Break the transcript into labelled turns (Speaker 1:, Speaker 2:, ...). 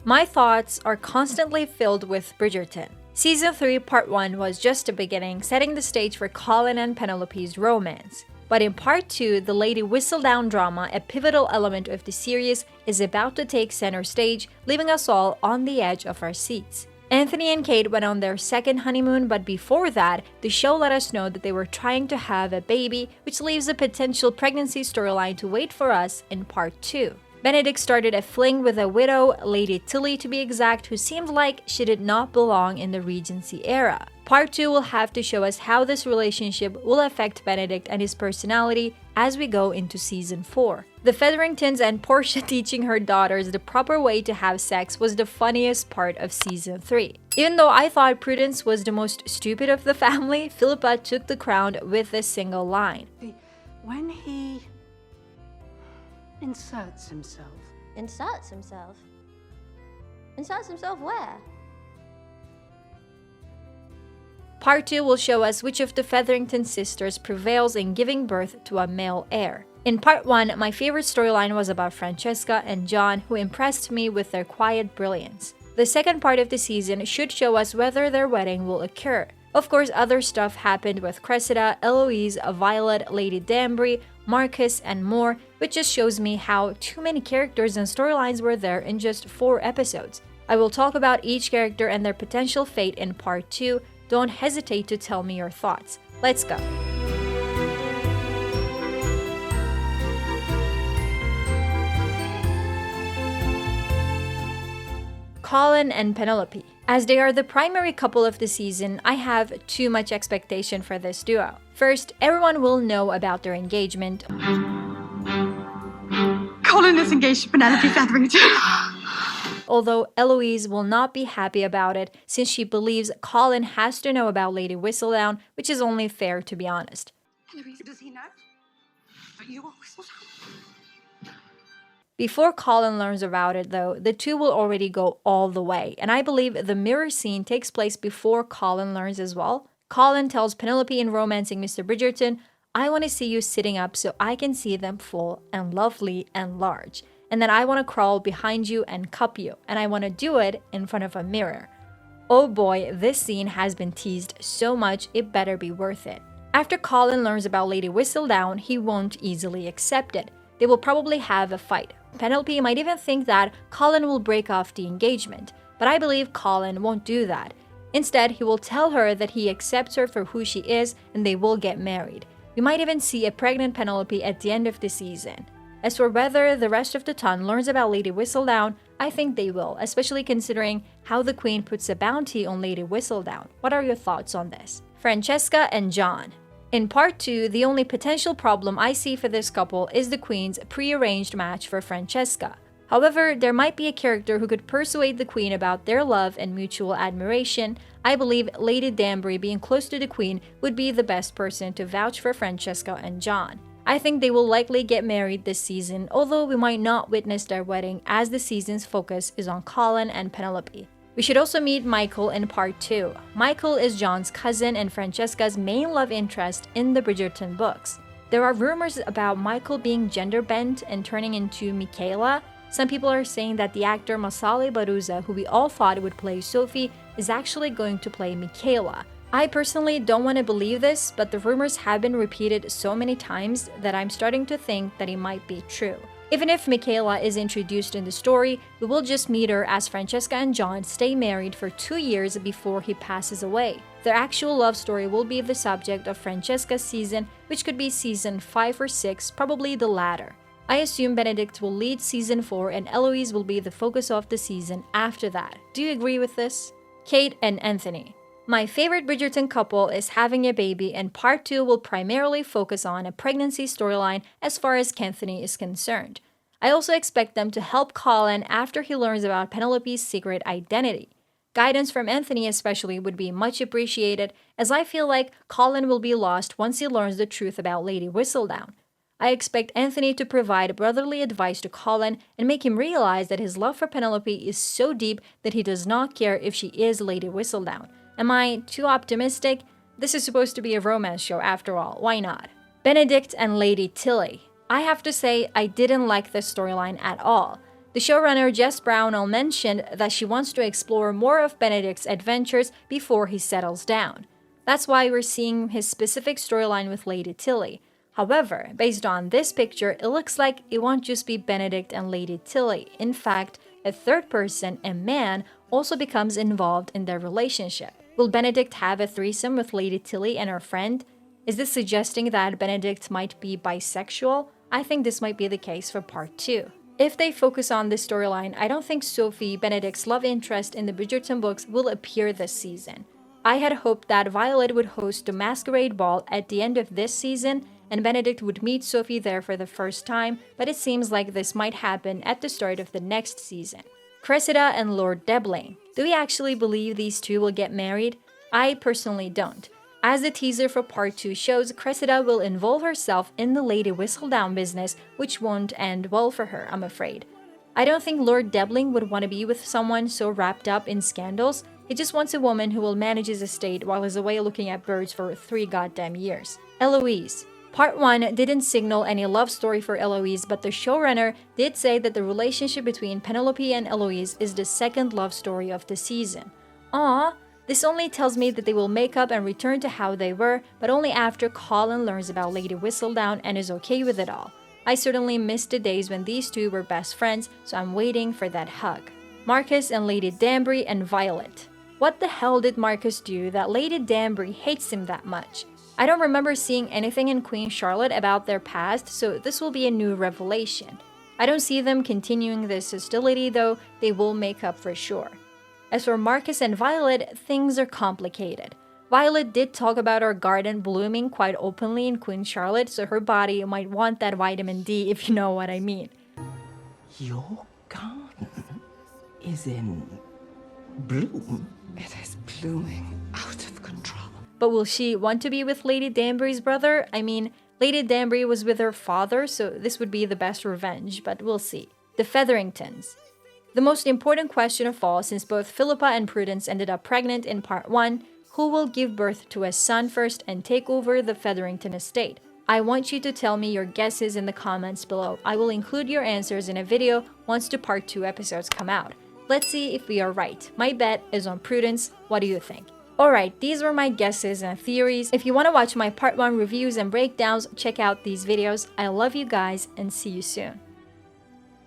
Speaker 1: My thoughts are constantly filled with Bridgerton. Season 3 Part 1 was just a beginning, setting the stage for Colin and Penelope's romance. But in Part 2, the Lady Whistledown drama, a pivotal element of the series, is about to take center stage, leaving us all on the edge of our seats. Anthony and Kate went on their second honeymoon, but before that, the show let us know that they were trying to have a baby, which leaves a potential pregnancy storyline to wait for us in Part 2. Benedict started a fling with a widow, Lady Tilley to be exact, who seemed like she did not belong in the Regency era. Part 2 will have to show us how this relationship will affect Benedict and his personality as we go into Season 4. The Featheringtons and Portia teaching her daughters the proper way to have sex was the funniest part of Season 3. Even though I thought Prudence was the most stupid of the family, Philippa took the crown with a single line.
Speaker 2: When he inserts himself.
Speaker 3: Inserts himself? Inserts himself where?
Speaker 1: Part 2 will show us which of the Featherington sisters prevails in giving birth to a male heir. In Part 1, my favorite storyline was about Francesca and John, who impressed me with their quiet brilliance. The second part of the season should show us whether their wedding will occur. Of course, other stuff happened with Cressida, Eloise, Violet, Lady Danbury, Marcus, and more, which just shows me how too many characters and storylines were there in just 4 episodes. I will talk about each character and their potential fate in Part 2. Don't hesitate to tell me your thoughts. Let's go! Colin and Penelope. As they are the primary couple of the season, I have too much expectation for this duo. First, everyone will know about their engagement.
Speaker 2: Colin is engaged to Penelope Featherington.
Speaker 1: Although Eloise will not be happy about it since she believes Colin has to know about Lady Whistledown, which is only fair to be honest.
Speaker 2: Eloise, does he know? But you are Whistledown?
Speaker 1: Before Colin learns about it though, the two will already go all the way, and I believe the mirror scene takes place before Colin learns as well. Colin tells Penelope in Romancing Mr. Bridgerton, "I want to see you sitting up so I can see them full and lovely and large. And then I want to crawl behind you and cup you, and I want to do it in front of a mirror." Oh boy, this scene has been teased so much, it better be worth it. After Colin learns about Lady Whistledown, he won't easily accept it. They will probably have a fight. Penelope might even think that Colin will break off the engagement, but I believe Colin won't do that. Instead, he will tell her that he accepts her for who she is and they will get married. We might even see a pregnant Penelope at the end of the season. As for whether the rest of the ton learns about Lady Whistledown, I think they will, especially considering how the Queen puts a bounty on Lady Whistledown. What are your thoughts on this? Francesca and John. In Part 2, the only potential problem I see for this couple is the Queen's pre-arranged match for Francesca. However, there might be a character who could persuade the Queen about their love and mutual admiration. I believe Lady Danbury, being close to the Queen, would be the best person to vouch for Francesca and John. I think they will likely get married this season, although we might not witness their wedding as the season's focus is on Colin and Penelope. We should also meet Michael in Part 2. Michael is John's cousin and Francesca's main love interest in the Bridgerton books. There are rumors about Michael being gender-bent and turning into Michaela. Some people are saying that the actor Masale Baruza, who we all thought would play Sophie, is actually going to play Michaela. I personally don't want to believe this, but the rumors have been repeated so many times that I'm starting to think that it might be true. Even if Michaela is introduced in the story, we will just meet her as Francesca and John stay married for 2 years before he passes away. Their actual love story will be the subject of Francesca's season, which could be season 5 or 6, probably the latter. I assume Benedict will lead season 4 and Eloise will be the focus of the season after that. Do you agree with this? Kate and Anthony. My favorite Bridgerton couple is having a baby, and Part 2 will primarily focus on a pregnancy storyline as far as Anthony is concerned. I also expect them to help Colin after he learns about Penelope's secret identity. Guidance from Anthony especially would be much appreciated, as I feel like Colin will be lost once he learns the truth about Lady Whistledown. I expect Anthony to provide brotherly advice to Colin and make him realize that his love for Penelope is so deep that he does not care if she is Lady Whistledown. Am I too optimistic? This is supposed to be a romance show after all, why not? Benedict and Lady Tilley. I have to say, I didn't like this storyline at all. The The showrunner Jess Brownell mentioned that she wants to explore more of Benedict's adventures before he settles down. That's why we're seeing his specific storyline with Lady Tilley. However, based on this picture, it looks like it won't just be Benedict and Lady Tilley. In fact, a third person, a man, also becomes involved in their relationship. Will Benedict have a threesome with Lady Tilley and her friend? Is this suggesting that Benedict might be bisexual? I think this might be the case for part 2. If they focus on this storyline, I don't think Sophie, Benedict's love interest in the Bridgerton books, will appear this season. I had hoped that Violet would host the masquerade ball at the end of this season and Benedict would meet Sophie there for the first time, but it seems like this might happen at the start of the next season. Cressida and Lord Debling. Do we actually believe these two will get married? I personally don't. As the teaser for part 2 shows, Cressida will involve herself in the Lady Whistledown business, which won't end well for her, I'm afraid. I don't think Lord Debling would want to be with someone so wrapped up in scandals. He just wants a woman who will manage his estate while he's away looking at birds for 3 goddamn years. Eloise. Part 1 didn't signal any love story for Eloise, but the showrunner did say that the relationship between Penelope and Eloise is the second love story of the season. Aww, this only tells me that they will make up and return to how they were, but only after Colin learns about Lady Whistledown and is okay with it all. I certainly missed the days when these two were best friends, so I'm waiting for that hug. Marcus and Lady Danbury and Violet. What the hell did Marcus do that Lady Danbury hates him that much? I don't remember seeing anything in Queen Charlotte about their past, so this will be a new revelation. I don't see them continuing this hostility though, they will make up for sure. As for Marcus and Violet, things are complicated. Violet did talk about her garden blooming quite openly in Queen Charlotte, so her body might want that vitamin D if you know what I mean.
Speaker 4: Your garden is in bloom.
Speaker 2: It is blooming out of control.
Speaker 1: But will she want to be with Lady Danbury's brother? I mean, Lady Danbury was with her father, so this would be the best revenge, but we'll see. The Featheringtons. The most important question of all, since both Philippa and Prudence ended up pregnant in part 1, who will give birth to a son first and take over the Featherington estate? I want you to tell me your guesses in the comments below. I will include your answers in a video once the part 2 episodes come out. Let's see if we are right. My bet is on Prudence. What do you think? Alright, these were my guesses and theories. If you want to watch my part 1 reviews and breakdowns, check out these videos. I love you guys and see you soon.